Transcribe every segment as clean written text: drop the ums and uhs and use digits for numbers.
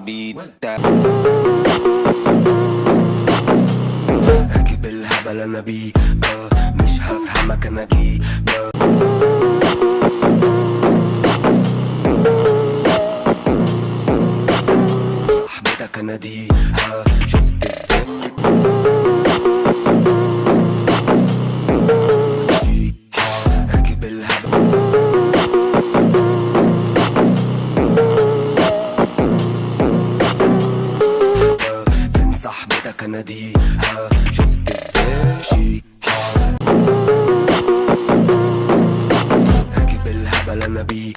عالبيت. راكب الهبل انا بيه، مش هفهمك انا جيه. صاحبتك انا دي، شفت الست راكب الهبل. فين صاحبتك انا دي، شفت الست راكب الهبل انا بيه،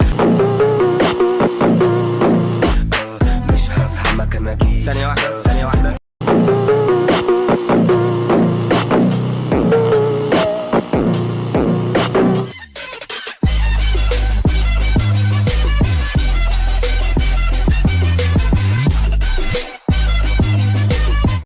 مش هفهمك انا جيه. ثانية واحدة ثانية واحدة.